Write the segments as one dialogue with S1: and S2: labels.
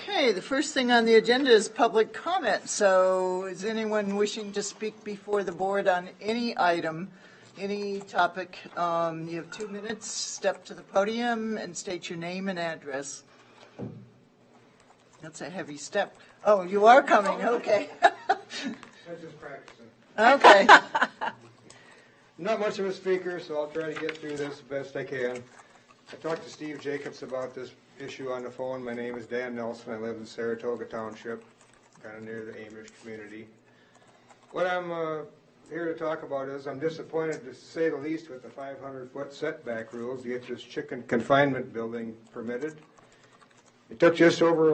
S1: Okay, the first thing on the agenda is public comment. So is anyone wishing to speak before the board on any item, any topic? You have 2 minutes. Step to the podium and state your name and address. That's a heavy step. Oh, you are coming. Okay.
S2: I'm just practicing.
S1: Okay.
S2: Not much of a speaker, so I'll try to get through this the best I can. I talked to Steve Jacobs about this issue on the phone. My name is Dan Nelson. I live in Saratoga Township, kind of near the Amish community. What I'm here to talk about is I'm disappointed, to say the least, with the 500-foot setback rules to get this chicken confinement building permitted. It took just over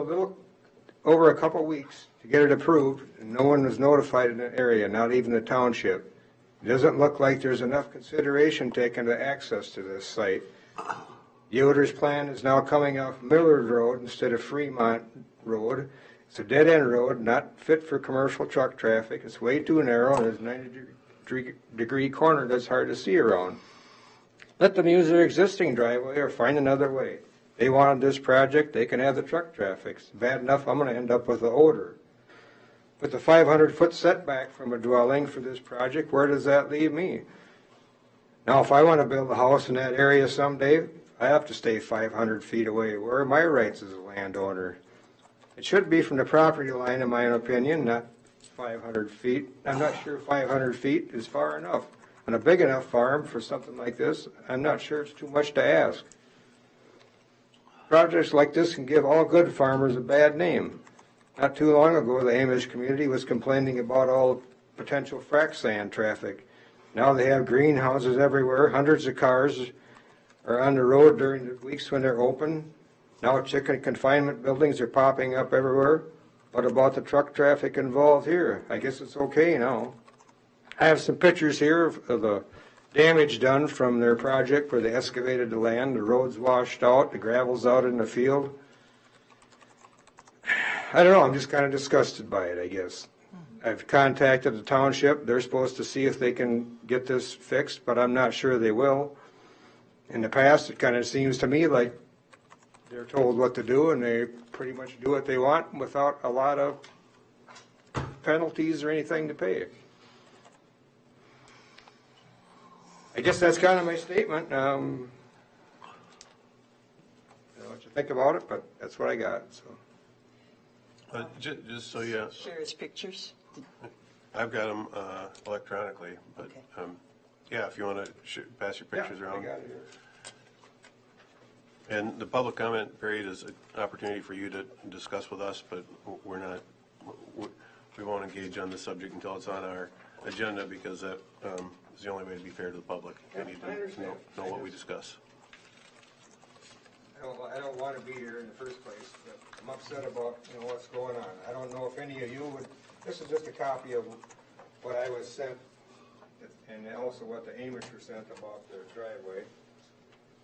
S2: a couple weeks to get it approved, and no one was notified in the area, not even the township. It doesn't look like there's enough consideration taken to access to this site. Yoder's plan is now coming off Millard Road instead of Fremont Road. It's a dead-end road, not fit for commercial truck traffic. It's way too narrow, and there's a 90-degree corner that's hard to see around. Let them use their existing driveway or find another way. They wanted this project, they can have the truck traffic. It's bad enough I'm going to end up with the odor. With the 500-foot setback from a dwelling for this project, where does that leave me? Now, if I want to build a house in that area someday, I have to stay 500 feet away. Where are my rights as a landowner? It should be from the property line, in my opinion, not 500 feet. I'm not sure 500 feet is far enough. On a big enough farm for something like this, I'm not sure it's too much to ask. Projects like this can give all good farmers a bad name. Not too long ago, the Amish community was complaining about all potential frac sand traffic. Now they have greenhouses everywhere. Hundreds of cars are on the road during the weeks when they're open. Now chicken confinement buildings are popping up everywhere. What about the truck traffic involved here? I guess it's okay now. I have some pictures here of the damage done from their project where they excavated the land. The road's washed out, the gravel's out in the field. I don't know, I'm just kind of disgusted by it, I guess. I've contacted the township. They're supposed to see if they can get this fixed, but I'm not sure they will. In the past, it kind of seems to me like they're told what to do and they pretty much do what they want without a lot of penalties or anything to pay. I guess that's kind of my statement. I don't know what you think about it, but that's what I got. So.
S3: Just so you
S1: Share his pictures.
S3: I've got them electronically, but
S1: Okay.
S3: yeah, if you want to pass your pictures
S2: Yeah,
S3: around.
S2: I got it here.
S3: And the public comment period is an opportunity for you to discuss with us, but we won't engage on the subject until it's on our agenda, because that is the only way to be fair to the public. They need to know what we discuss.
S2: I don't want to be here in the first place, but I'm upset about what's going on. I don't know if any of you would. This is just a copy of what I was sent, and also what the Amish were sent about their driveway.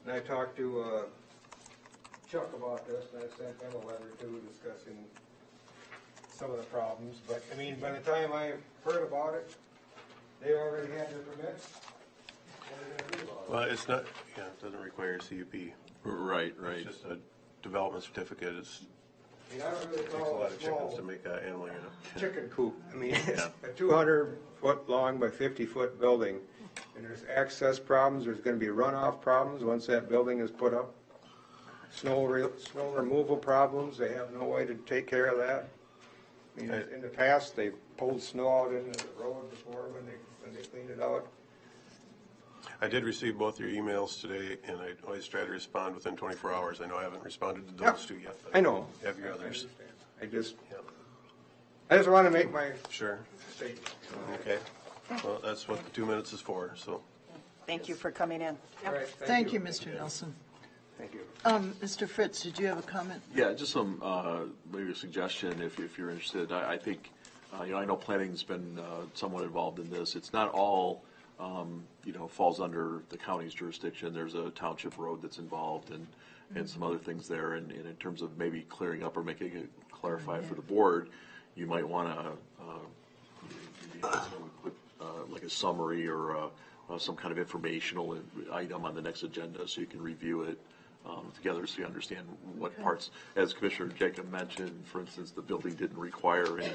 S2: And I talked to Chuck about this, and I sent him a letter too, discussing some of the problems. But I mean, by the time I heard about it, they already had their permits. What are they going to do about it?
S3: Well, it's not. Yeah, it doesn't require a CUP.
S4: Right.
S3: It's just a development certificate. It
S2: I don't really
S3: takes a
S2: call
S3: lot
S2: it
S3: of
S2: small.
S3: chickens to make that animal unit.
S2: Chicken coop. I mean, it's
S3: Yeah.
S2: a 200-foot long by 50-foot building, and there's access problems. There's going to be runoff problems once that building is put up. Snow removal problems. They have no way to take care of that. I mean, in the past, they pulled snow out into the road before when they cleaned it out.
S3: I did receive both your emails today, and I always try to respond within 24 hours. I know I haven't responded to those two yet. But
S2: I know.
S3: you have your others.
S2: I just
S3: Yeah.
S2: want to make my
S3: Sure.
S2: statement.
S3: Okay. Well, that's what the 2 minutes is for. So.
S5: Thank you for coming in.
S2: All right,
S1: Thank you, Mr. Nelson.
S2: Thank you.
S1: Mr. Fritz, did you have a comment?
S4: Yeah, just some maybe a suggestion if you're interested. I think I know planning's been somewhat involved in this. It's not all falls under the county's jurisdiction. There's a township road that's involved and some other things there. And in terms of maybe clearing up or making it clarify for the board, you might want to put like a summary or some kind of informational item on the next agenda so you can review it together so you understand what parts, as Commissioner Jacob mentioned, for instance, the building didn't require any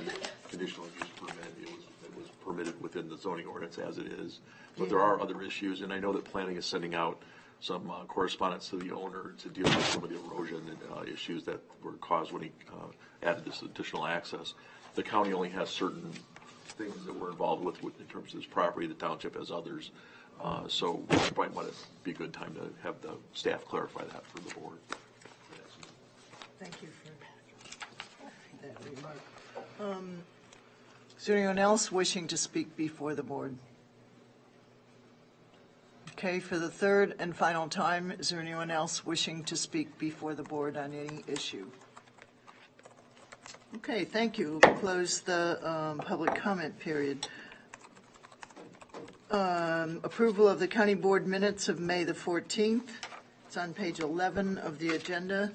S4: conditional use permit. It was permitted within the zoning ordinance as it is. But there are other issues, and I know that planning is sending out some correspondence to the owner to deal with some of the erosion issues that were caused when he added this additional access. The county only has certain things that we're involved with in terms of this property. The township has others. So it might want to be a good time to have the staff clarify that for the board.
S1: Thank you for that remark. Is there anyone else wishing to speak before the board? Okay, for the third and final time, is there anyone else wishing to speak before the board on any issue? Okay, thank you. We'll close the public comment period. Approval of the county board minutes of May the 14th. It's on page 11 of the agenda.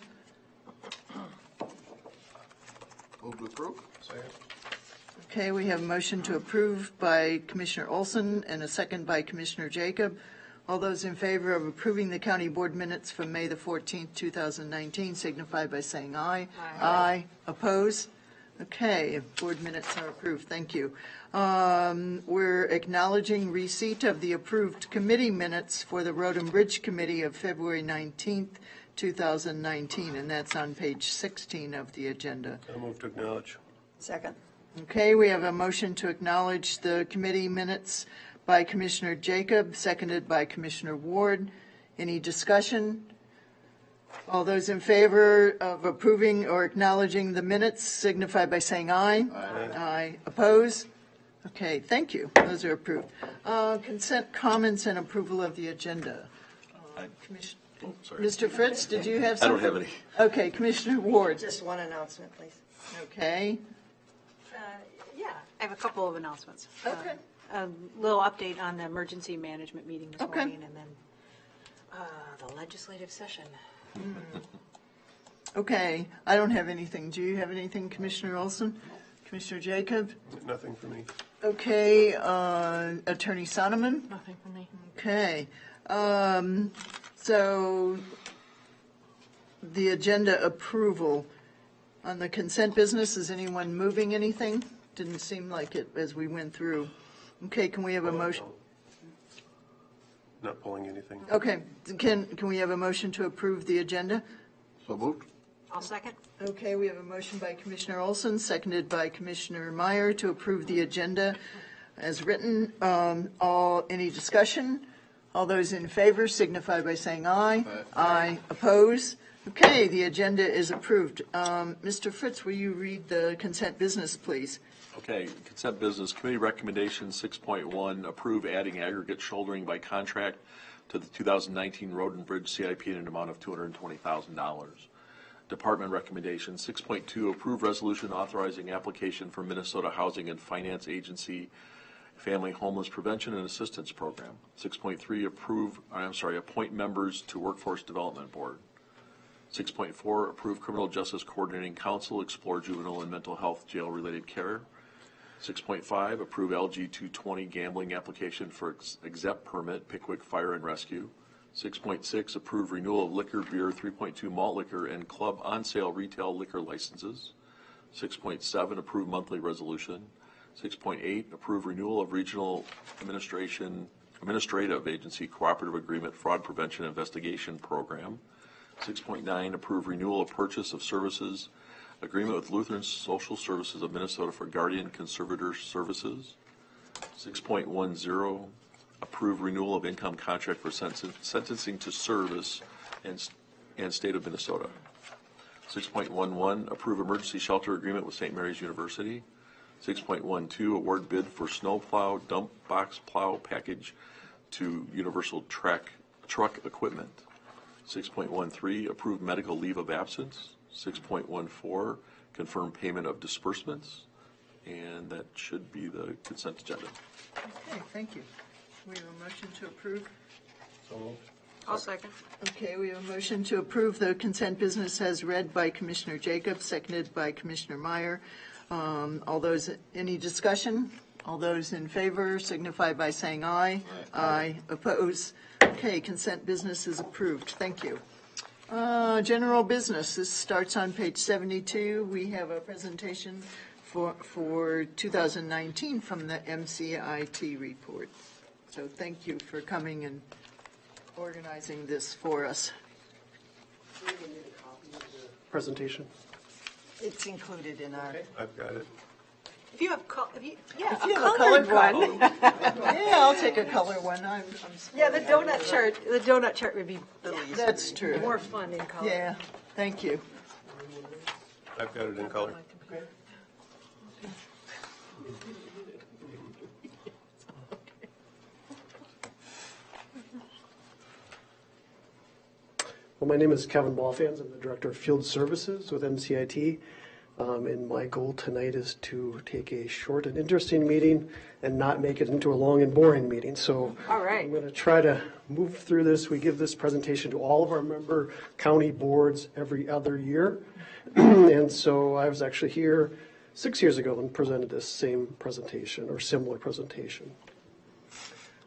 S4: Move to approve.
S3: Second.
S1: Okay, we have a motion to approve by Commissioner Olson and a second by Commissioner Jacob. All those in favor of approving the county board minutes from May the 14th, 2019 signify by saying aye. Aye. Oppose? Okay, board minutes are approved. Thank you. We're acknowledging receipt of the approved committee minutes for the Road and Bridge Committee of February 19th, 2019, and that's on page 16 of the agenda.
S3: I move to acknowledge.
S5: Second.
S1: Okay, we have a motion to acknowledge the committee minutes by Commissioner Jacob, seconded by Commissioner Ward. Any discussion? All those in favor of approving or acknowledging the minutes signify by saying aye. Aye. Aye. Oppose? Okay, thank you. Those are approved. Consent, comments, and approval of the agenda.
S4: Sorry.
S1: Mr. Fritz, did you have
S4: I
S1: something?
S4: don't have any.
S1: Okay, Commissioner Ward.
S5: Just one announcement, please.
S1: Okay.
S6: Yeah, I have a couple of announcements.
S1: Okay.
S6: A little update on the emergency management meeting this
S1: Okay.
S6: morning, and then the legislative session.
S1: Okay, I don't have anything. Do you have anything, Commissioner Olson? Commissioner Jacob?
S3: Nothing for me.
S1: Okay, Attorney Sonneman?
S6: Nothing from me.
S1: Okay, so the agenda approval on the consent business, is anyone moving anything? Didn't seem like it as we went through. Okay, can we have a motion?
S3: Not pulling anything.
S1: Okay, can we have a motion to approve the agenda?
S4: So moved.
S6: I'll second.
S1: Okay, we have a motion by Commissioner Olson, seconded by Commissioner Meyer to approve the agenda as written. Any discussion? All those in favor signify by saying aye. Aye. Oppose? Okay, the agenda is approved. Mr. Fritz, will you read the consent business, please?
S4: Okay, consent business committee recommendation 6.1, approve adding aggregate shouldering by contract to the 2019 Road and Bridge CIP in an amount of $220,000. Department recommendation 6.2, approve resolution authorizing application for Minnesota Housing and Finance Agency Family Homeless Prevention and Assistance Program. 6.3, appoint members to Workforce Development Board. 6.4, approve Criminal Justice Coordinating Council, explore juvenile and mental health jail-related care. 6.5, approve LG 220 gambling application for exempt permit, Pickwick Fire and Rescue. 6.6, approve renewal of liquor, beer, 3.2 malt liquor, and club on-sale retail liquor licenses. 6.7, approve monthly resolution. 6.8, approve renewal of regional administrative agency cooperative agreement fraud prevention investigation program. 6.9, approve renewal of purchase of services agreement with Lutheran Social Services of Minnesota for guardian conservator services. 6.10, approve renewal of income contract for sentencing to service and state of Minnesota. 6.11, approve emergency shelter agreement with St. Mary's University. 6.12, award bid for snow plow, dump box plow package to Universal Truck Equipment. 6.13, approve medical leave of absence. 6.14, confirm payment of disbursements. And that should be the consent agenda.
S1: Okay, thank you. We have a motion to approve.
S3: So moved.
S6: I'll second.
S1: Okay, we have a motion to approve the consent business as read by Commissioner Jacob, seconded by Commissioner Meyer. Any discussion? All those in favor signify by saying aye. Aye. Oppose? Okay, consent business is approved. Thank you. General business, this starts on page 72. We have a presentation for 2019 from the MCIT report. So thank you for coming and organizing this for us.
S7: Presentation.
S1: It's included in our.
S3: I've got it.
S6: If you have, yeah,
S1: If you
S6: a
S1: have a
S6: colored
S1: colored
S6: one.
S1: Yeah, I'll take a color one. I'm
S6: Yeah, the donut chart. The donut chart would be
S1: That's true.
S6: more fun in color.
S1: Yeah, thank you.
S3: I've got it in color.
S7: Well, my name is Kevin Balfans. I'm the Director of Field Services with MCIT. And my goal tonight is to take a short and interesting meeting and not make it into a long and boring meeting. So
S6: All right.
S7: I'm going to try to move through this. We give this presentation to all of our member county boards every other year. And so I was actually here 6 years ago and presented this same presentation or similar presentation.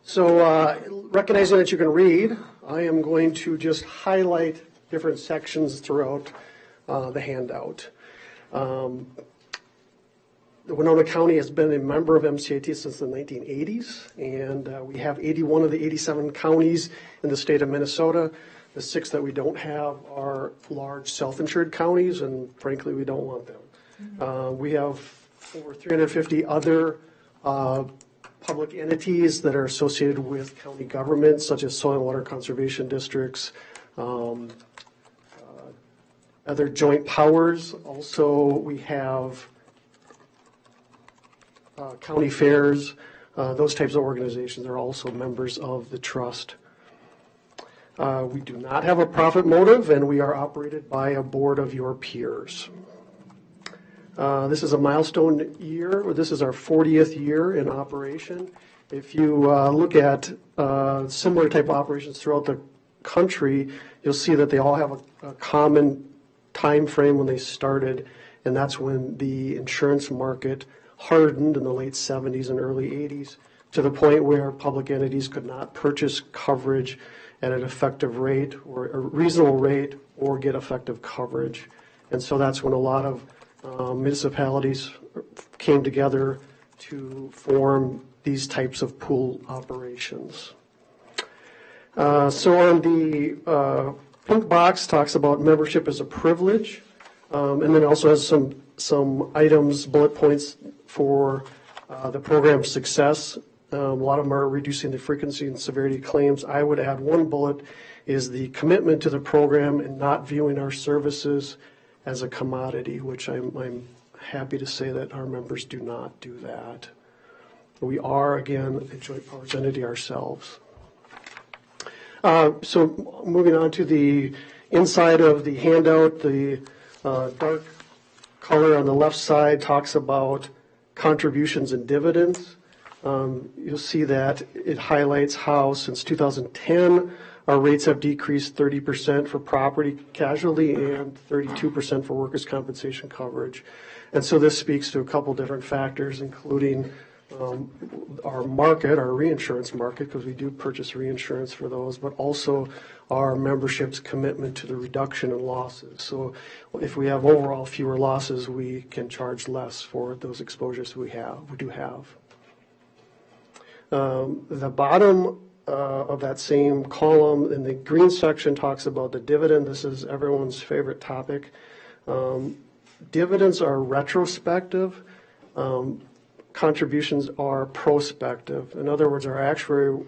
S7: So recognizing that you can read, I am going to just highlight different sections throughout the handout. Winona County has been a member of MCIT since the 1980s, and we have 81 of the 87 counties in the state of Minnesota. The 6 that we don't have are large self-insured counties, and frankly, we don't want them. We have over 350 other public entities that are associated with county government, such as soil and water conservation districts, other joint powers. Also, we have county fairs. Those types of organizations are also members of the trust. We do not have a profit motive, and we are operated by a board of your peers. This is a milestone year. This is our 40th year in operation. If you look at similar type of operations throughout the country, you'll see that they all have a common time frame when they started, and that's when the insurance market hardened in the late 70s and early 80s to the point where public entities could not purchase coverage at an effective rate or a reasonable rate or get effective coverage. And so that's when a lot of municipalities came together to form these types of pool operations. So on the pink box talks about membership as a privilege, and then also has some items, bullet points for the program's success. A lot of them are reducing the frequency and severity of claims. I would add one bullet is the commitment to the program and not viewing our services as a commodity, which I'm happy to say that our members do not do that. We are, again, a joint powers entity ourselves. So moving on to the inside of the handout, the dark color on the left side talks about contributions and dividends. You'll see that it highlights how since 2010, our rates have decreased 30% for property casualty and 32% for workers' compensation coverage. And so this speaks to a couple different factors, including our market, our reinsurance market, because we do purchase reinsurance for those, but also our membership's commitment to the reduction in losses. So if we have overall fewer losses, we can charge less for those exposures we do have. The bottom of that same column in the green section talks about the dividend. This is everyone's favorite topic. Dividends are retrospective. Contributions are prospective. In other words, our actuary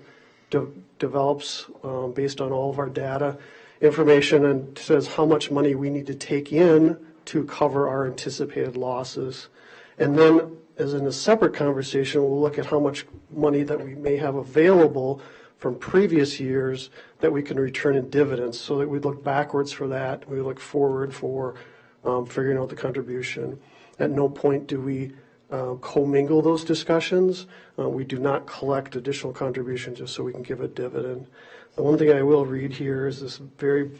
S7: develops, based on all of our data, information and says how much money we need to take in to cover our anticipated losses. And then, as in a separate conversation, we'll look at how much money that we may have available from previous years that we can return in dividends, so that we look backwards for that, we look forward for figuring out the contribution. At no point do we commingle those discussions. We do not collect additional contributions just so we can give a dividend. The one thing I will read here is this very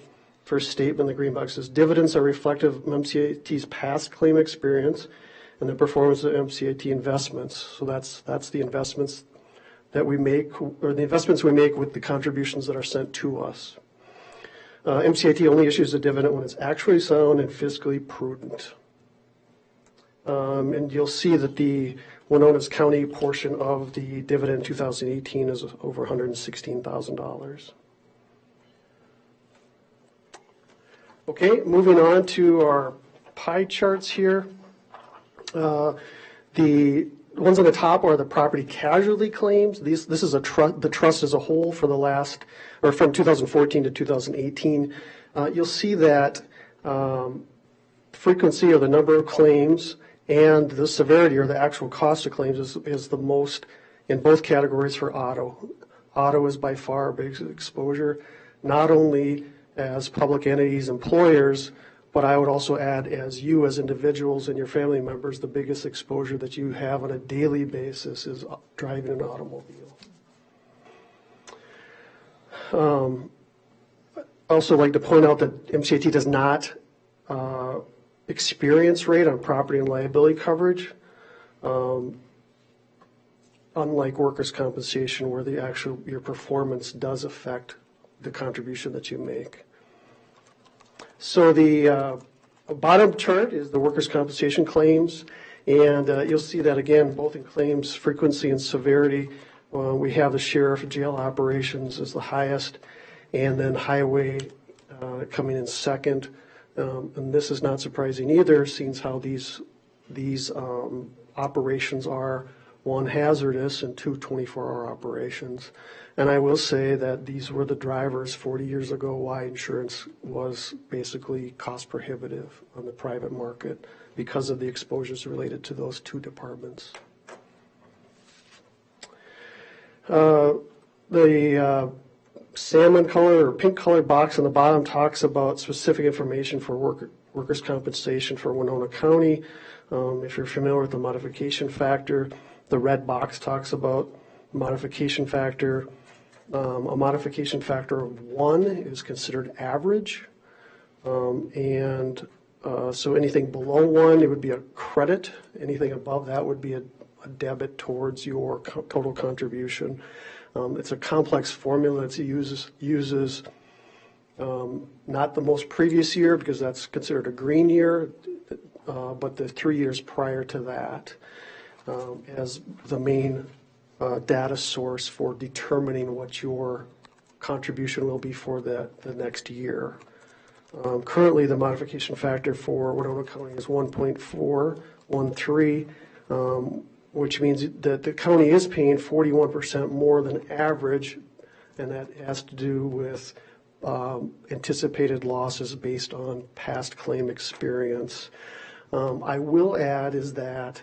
S7: first statement, the green box says, dividends are reflective of MCIT's past claim experience and the performance of MCIT investments. So that's the investments that we make, or the investments we make with the contributions that are sent to us. MCIT only issues a dividend when it's actually sound and fiscally prudent. And you'll see that the Winona County portion of the dividend in 2018 is over $116,000. Okay, moving on to our pie charts here. The ones on the top are the property casualty claims. This is the trust as a whole for the last, or from 2014 to 2018. You'll see that frequency or the number of claims and the severity or the actual cost of claims is the most in both categories for auto. Auto is by far our biggest exposure, not only as public entities, employers, but I would also add as you as individuals and your family members, the biggest exposure that you have on a daily basis is driving an automobile. Also like to point out that MCIT does not experience rate on property and liability coverage, unlike workers' compensation where your performance does affect the contribution that you make. So the bottom chart is the workers' compensation claims, and you'll see that again, both in claims frequency and severity. We have the sheriff and jail operations as the highest, and then highway coming in second. And this is not surprising either, seeing how these operations are, one, hazardous, and two, 24-hour operations. And I will say that these were the drivers 40 years ago why insurance was basically cost prohibitive on the private market because of the exposures related to those two departments. The salmon color or pink colored box on the bottom talks about specific information for workers' compensation for Winona County. If you're familiar with the modification factor, the red box talks about modification factor. A modification factor of 1 is considered average. So anything below 1, it would be a credit. Anything above that would be a debit towards your total contribution. It's a complex formula that uses not the most previous year because that's considered a green year, but the 3 years prior to that as the main data source for determining what your contribution will be for the next year. Currently, the modification factor for Winona County is 1.413, which means that the county is paying 41% more than average, and that has to do with anticipated losses based on past claim experience. I will add is that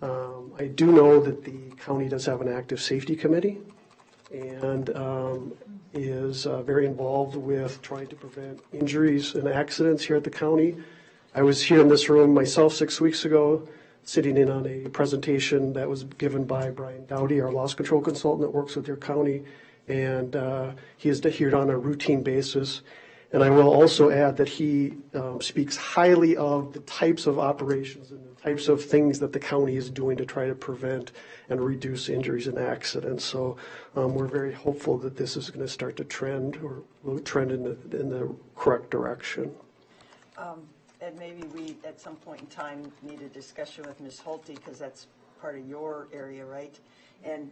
S7: I do know that the county does have an active safety committee and is very involved with trying to prevent injuries and accidents here at the county. I was here in this room myself 6 weeks ago, sitting in on a presentation that was given by Brian Dowdy, our loss control consultant that works with your county, and he is here on a routine basis. And I will also add that he speaks highly of the types of operations and the types of things that the county is doing to try to prevent and reduce injuries and accidents. So we're very hopeful that this is going to start to trend or will trend in the correct direction.
S5: And maybe we, at some point in time, need a discussion with Ms. Holte because that's part of your area, right? And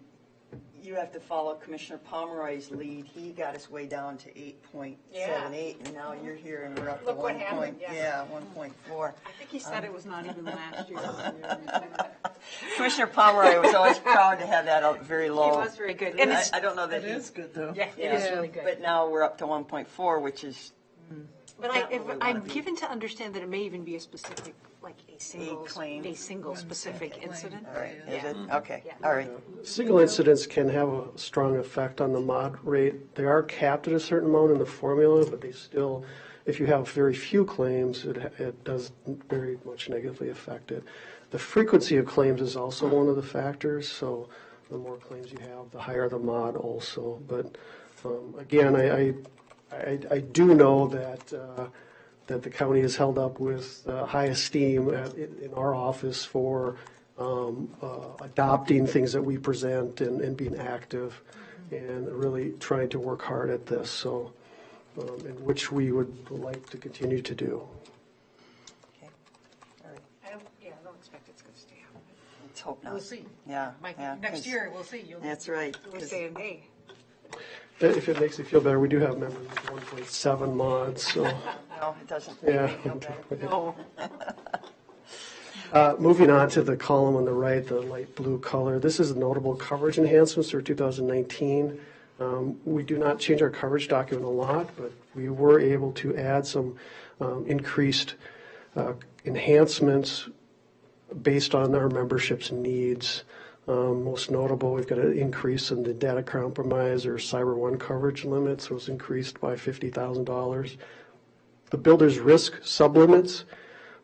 S5: you have to follow Commissioner Pomeroy's lead. He got us way down to 8.78, and now you're here and we're up to 1.4.
S6: I think he said it was not even last year.
S5: Commissioner Pomeroy was always proud to have that out very low.
S6: He was very good. And
S5: I don't know that
S1: It is good, though.
S6: Yeah, it is really good.
S5: But now we're up to 1.4, which is
S6: But I'm given to understand that it may even be a specific, like a
S5: claim.
S6: single specific incident.
S5: all right. Is
S6: Yeah.
S5: it? Okay.
S6: Yeah.
S5: All right.
S7: Single incidents can have a strong effect on the mod rate. They are capped at a certain amount in the formula, but they still, if you have very few claims, it does very much negatively affect it. The frequency of claims is also one of the factors, so the more claims you have, the higher the mod also. But again, I do know that the county is held up with high esteem in our office for adopting things that we present and being active and really trying to work hard at this. So and which we would like to continue to do.
S5: Okay. All right.
S6: I don't expect it's going to stay out.
S5: Let's hope not.
S6: We'll see.
S5: Yeah.
S6: Next
S5: 'cause
S6: year, we'll see.
S5: That's right.
S6: We'll stay in May.
S7: If it makes you feel better, we do have members with 1.7 mods, so.
S5: No, it doesn't.
S7: Yeah.
S5: No.
S7: Moving on to the column on the right, the light blue color. This is notable coverage enhancements for 2019. We do not change our coverage document a lot, but we were able to add some increased enhancements based on our membership's needs. Most notable, we've got an increase in the data compromise or Cyber One coverage limits was increased by $50,000. The builder's risk sublimits,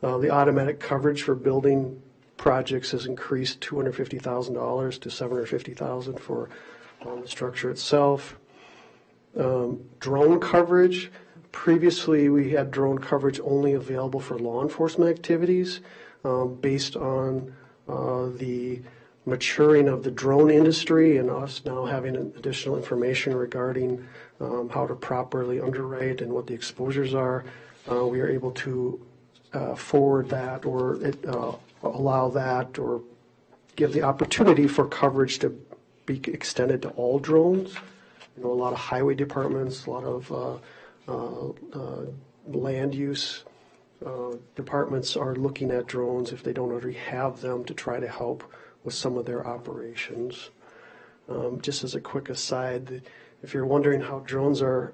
S7: the automatic coverage for building projects has increased $250,000 to $750,000 for the structure itself. Drone coverage. Previously, we had drone coverage only available for law enforcement activities based on the maturing of the drone industry and us now having additional information regarding how to properly underwrite and what the exposures are. We are able to forward that or allow that or give the opportunity for coverage to be extended to all drones. A lot of highway departments, a lot of land use departments are looking at drones if they don't already have them to try to help with some of their operations. Just as a quick aside, if you're wondering how drones are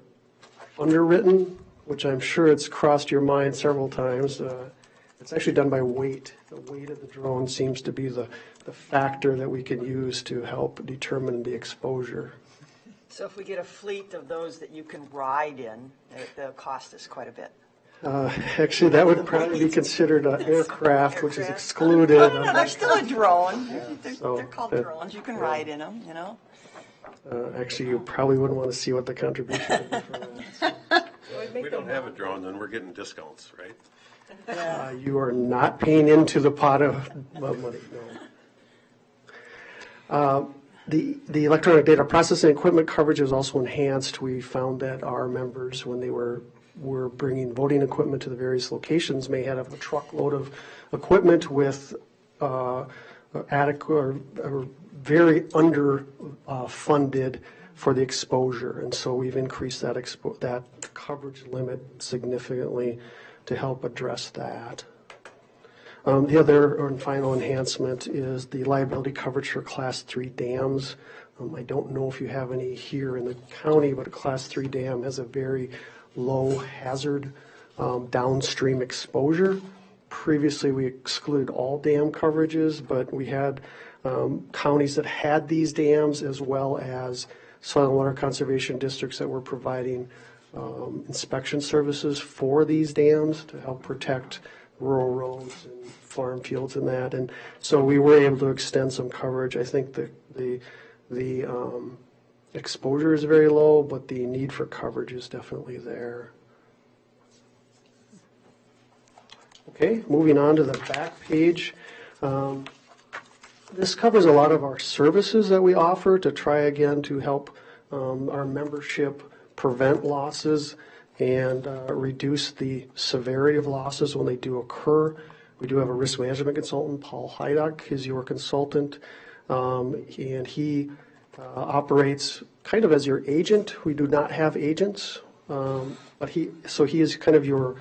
S7: underwritten, which I'm sure it's crossed your mind several times, it's actually done by weight. The weight of the drone seems to be the factor that we can use to help determine the exposure.
S5: So if we get a fleet of those that you can ride in, they'll cost us quite a bit.
S7: Actually, that would probably be considered an aircraft, which is excluded.
S5: No, they're still a drone. They're called
S7: So,
S5: drones. You can ride in them,
S7: Actually, you probably wouldn't want to see what the contribution would be for that.
S3: If we don't have a drone, then we're getting discounts, right?
S7: You are not paying into the pot of money, no. The electronic data processing equipment coverage is also enhanced. We found that our members, when they were bringing voting equipment to the various locations, may have a truckload of equipment with adequate or very underfunded for the exposure, and so we've increased that coverage limit significantly to help address that. The other and final enhancement is the liability coverage for Class 3 dams. I don't know if you have any here in the county, but a Class 3 dam has a very low hazard downstream exposure. Previously, we excluded all dam coverages, but we had counties that had these dams as well as soil and water conservation districts that were providing inspection services for these dams to help protect rural roads and farm fields and that. And so we were able to extend some coverage. I think the exposure is very low, but the need for coverage is definitely there. Okay, moving on to the back page. This covers a lot of our services that we offer to try again to help our membership prevent losses and reduce the severity of losses when they do occur. We do have a risk management consultant, Paul Heiduck is your consultant, and he operates kind of as your agent. We do not have agents, but he is kind of your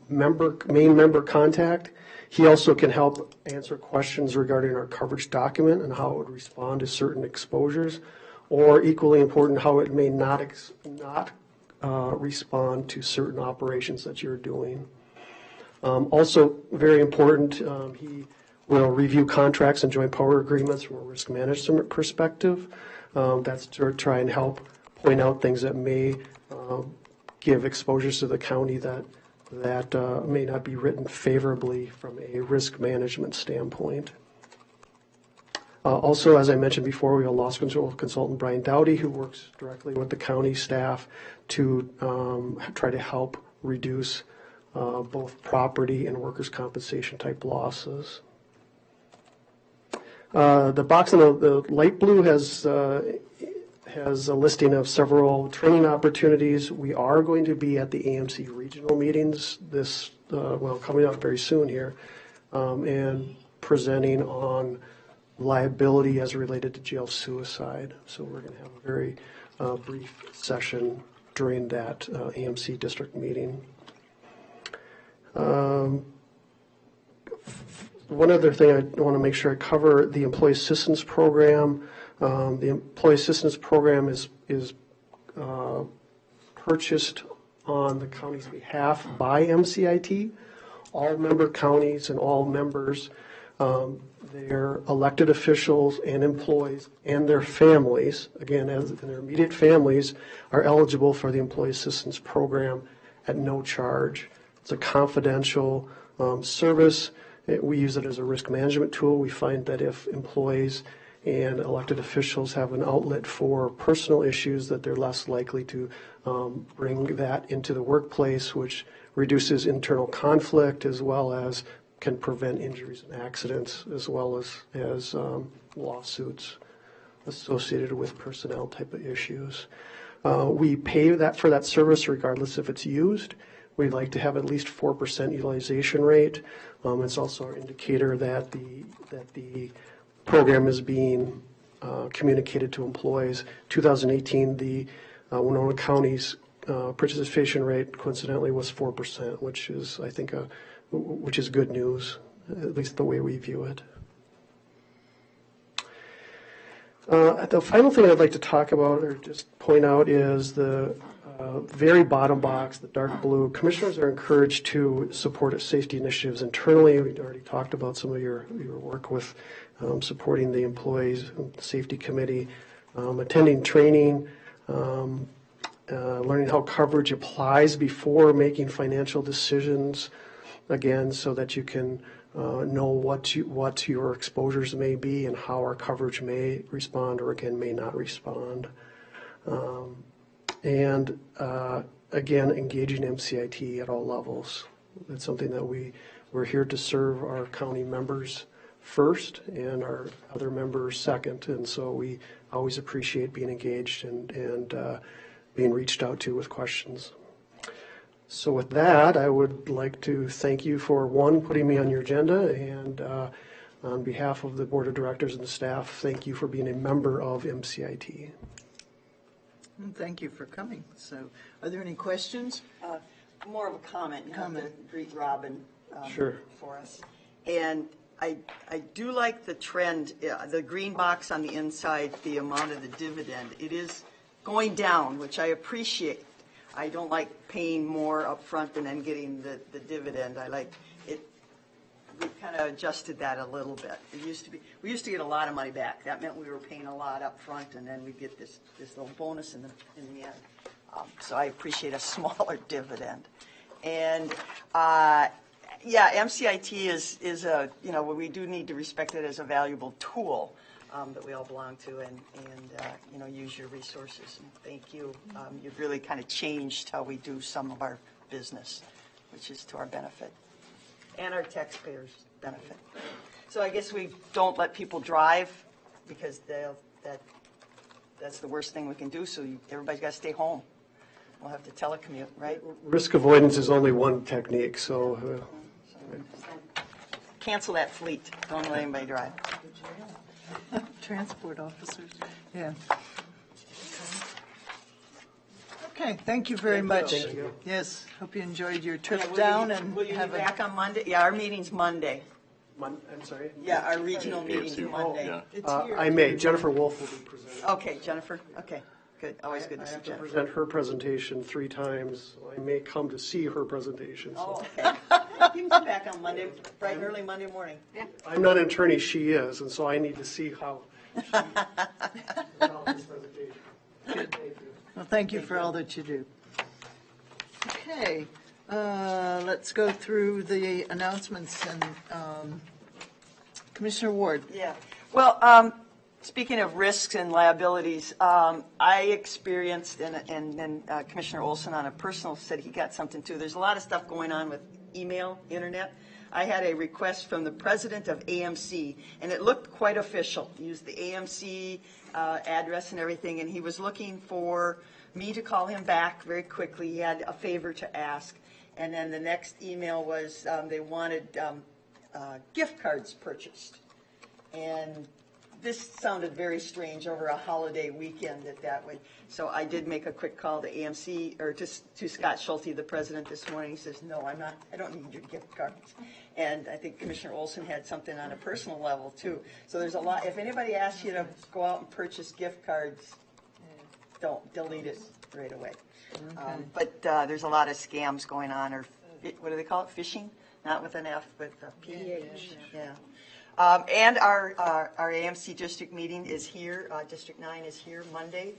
S7: main member contact. He also can help answer questions regarding our coverage document and how it would respond to certain exposures, or equally important, how it may not respond to certain operations that you're doing. Also very important, he will review contracts and joint power agreements from a risk management perspective. That's to try and help point out things that may give exposures to the county that may not be written favorably from a risk management standpoint. Also, as I mentioned before, we have a loss control consultant, Brian Dowdy, who works directly with the county staff to try to help reduce both property and workers' compensation type losses. The box in the light blue has has a listing of several training opportunities. We are going to be at the AMC regional meetings coming up very soon here, and presenting on liability as related to jail suicide. So we're going to have a very brief session during that AMC district meeting. One other thing I want to make sure I cover, the Employee Assistance Program. The Employee Assistance Program is purchased on the county's behalf by MCIT. All member counties and all members, their elected officials and employees and their families, again, as their immediate families, are eligible for the Employee Assistance Program at no charge. It's a confidential service. We use it as a risk management tool. We find that if employees and elected officials have an outlet for personal issues, that they're less likely to bring that into the workplace, which reduces internal conflict as well as can prevent injuries and accidents, as well as lawsuits associated with personnel type of issues. We pay for that service regardless if it's used. We'd like to have at least 4% utilization rate. It's also an indicator that the program is being communicated to employees. 2018, the Winona County's participation rate coincidentally was 4%, which is, I think, which is good news, at least the way we view it. The final thing I'd like to talk about or just point out is the very bottom box, the dark blue. Commissioners are encouraged to support safety initiatives internally. We've already talked about some of your work with supporting the Employees Safety Committee, attending training, learning how coverage applies before making financial decisions, again, so that you can know what your exposures may be and how our coverage may respond or, again, may not respond. And again, engaging MCIT at all levels. It's something that we're here to serve our county members first and our other members second. And so we always appreciate being engaged and being reached out to with questions. So with that, I would like to thank you for, one, putting me on your agenda, and on behalf of the Board of Directors and the staff, thank you for being a member of MCIT.
S1: Thank you for coming. So are there any questions?
S5: More of a comment. You have to greet Robin
S7: Sure.
S5: for us. And I do like the trend, the green box on the inside, the amount of the dividend. It is going down, which I appreciate. I don't like paying more up front and then getting the dividend. I like it. We kind of adjusted that a little bit. We used to get a lot of money back. That meant we were paying a lot up front, and then we get this little bonus in the end. So I appreciate a smaller dividend. And MCIT is a, we do need to respect it as a valuable tool that we all belong to, and use your resources. And thank you. You've really kind of changed how we do some of our business, which is to our benefit and our taxpayers' benefit. So I guess we don't let people drive because that's the worst thing we can do. So everybody's got to stay home. We'll have to telecommute, right?
S7: Risk avoidance is only one technique, so
S5: cancel that fleet. Don't let anybody drive.
S1: Transport officers. Yeah. Okay, thank you very much.
S7: Thank you.
S1: Yes, hope you enjoyed your trip
S5: Will
S1: down
S5: you,
S1: and
S5: will you
S1: have
S5: be back on Monday? Yeah, our meeting's Monday.
S7: I'm sorry?
S5: Yeah, our regional meeting's
S4: AFC.
S5: Monday.
S4: Yeah.
S1: It's here.
S7: I may. Jennifer Wolf will be presenting.
S5: Okay, Jennifer. Okay, good. Always good
S7: I
S5: to see
S7: have to
S5: Jennifer.
S7: present her presentation 3 times, so I may come to see her presentation. So.
S5: Oh, okay. You can come back on Monday, bright and early Monday morning.
S7: I'm not an attorney, she is, and so I need to see how she developed this presentation.
S1: Good. Well, thank you for all that you do. Okay, let's go through the announcements and Commissioner Ward.
S5: Yeah. Well, speaking of risks and liabilities, I experienced, and Commissioner Olson on a personal said he got something too. There's a lot of stuff going on with email, internet. I had a request from the president of AMC, and it looked quite official. He used the AMC address and everything, and he was looking for me to call him back very quickly. He had a favor to ask. And then the next email was they wanted gift cards purchased. And this sounded very strange over a holiday weekend that way. So I did make a quick call to AMC, or to Scott Schulte, the president, this morning. He says, no, I don't need your gift cards. And I think Commissioner Olson had something on a personal level too. So there's a lot, if anybody asks you to go out and purchase gift cards, don't delete it right away. But there's a lot of scams going on, or what do they call it, phishing? Not with an F, but a P-H. Yeah. And our AMC district meeting is here, District 9 is here Monday,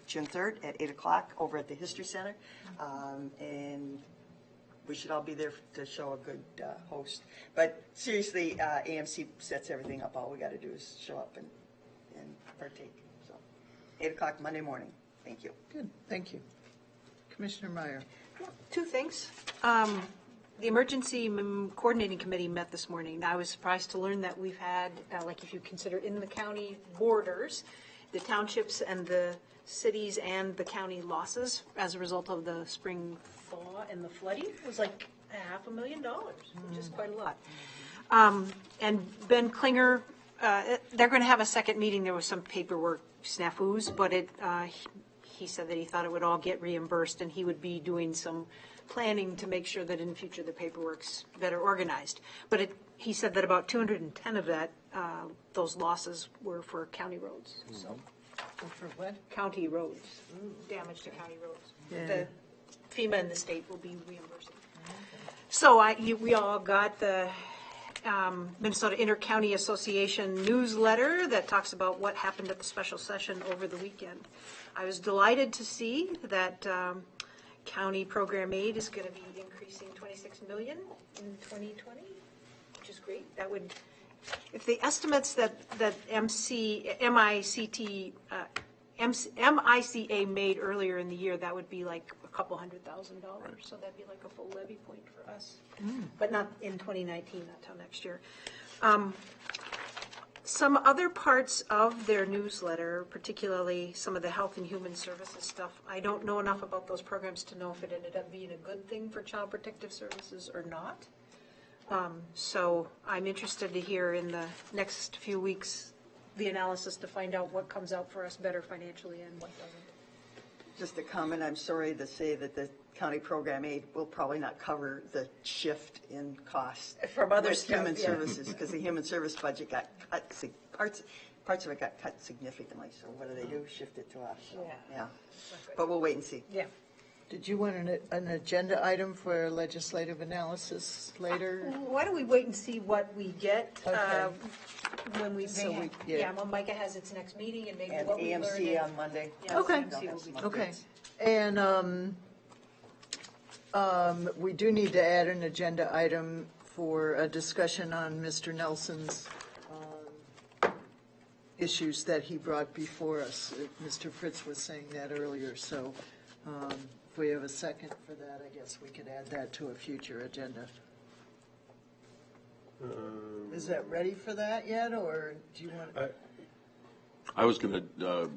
S5: June 3rd at 8 o'clock over at the History Center. And we should all be there to show a good host. But seriously, AMC sets everything up. All we got to do is show up and partake. So 8 o'clock Monday morning. Thank you.
S1: Good, thank you. Commissioner Meyer.
S6: Two things. The Emergency Coordinating Committee met this morning. I was surprised to learn that we've had, like if you consider in the county borders, the townships and the cities and the county losses as a result of the spring thaw and the flooding was like $500,000, which is quite a lot. And Ben Klinger, they're going to have a second meeting. There was some paperwork snafus, but he said that he thought it would all get reimbursed, and he would be doing some planning to make sure that in future the paperwork's better organized. But he said that about 210 of that, those losses were for county roads. So
S1: For what?
S6: county roads, damage to county roads.
S1: Yeah.
S6: The FEMA and the state will be reimbursing. So we all got the Minnesota Intercounty Association newsletter that talks about what happened at the special session over the weekend. I was delighted to see that county program aid is going to be increasing $26 million in 2020, which is great. That would, if the estimates that MICA made earlier in the year, that would be like a couple $100,000. So that'd be like a full levy point for us, but not in 2019, not till next year. Some other parts of their newsletter, particularly some of the health and human services stuff, I don't know enough about those programs to know if it ended up being a good thing for Child Protective Services or not. So I'm interested to hear in the next few weeks the analysis to find out what comes out for us better financially and what doesn't.
S5: Just a comment, I'm sorry to say that the county program aid will probably not cover the shift in cost
S6: From other
S5: with
S6: stuff,
S5: human
S6: yeah.
S5: services, because the human service budget got cut, parts of it got cut significantly. So what do? Shift it to us. So, yeah. But we'll wait and see.
S6: Yeah.
S1: Did you want an agenda item for legislative analysis later?
S6: Why don't we wait and see what we get
S1: Okay.
S6: when we,
S1: So we- yeah.
S6: yeah, when Micah has its next meeting and maybe
S5: And
S6: what we learn.
S5: AMC on Monday.
S6: Yeah,
S1: Okay.
S6: AMC will be-
S1: Okay, and we do need to add an agenda item for a discussion on Mr. Nelson's issues that he brought before us. Mr. Fritz was saying that earlier, so if we have a second for that, I guess we could add that to a future agenda. Is that ready for that yet, or do you want?
S4: I was going to,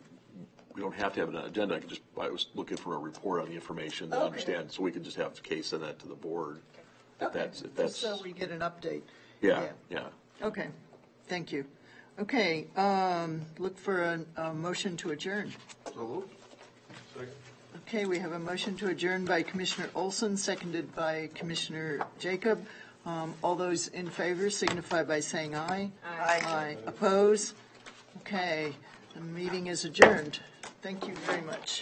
S4: we don't have to have an agenda, I was looking for a report on the information to
S1: Okay.
S4: understand, so we could just have the case send that to the board. If that's,
S1: Just so we get an update.
S4: yeah.
S1: Okay, thank you. Okay, look for a motion to adjourn.
S3: So moved. Second.
S1: Okay, we have a motion to adjourn by Commissioner Olson, seconded by Commissioner Jacob. All those in favor signify by saying aye. Aye. Oppose? Okay, the meeting is adjourned. Thank you very much.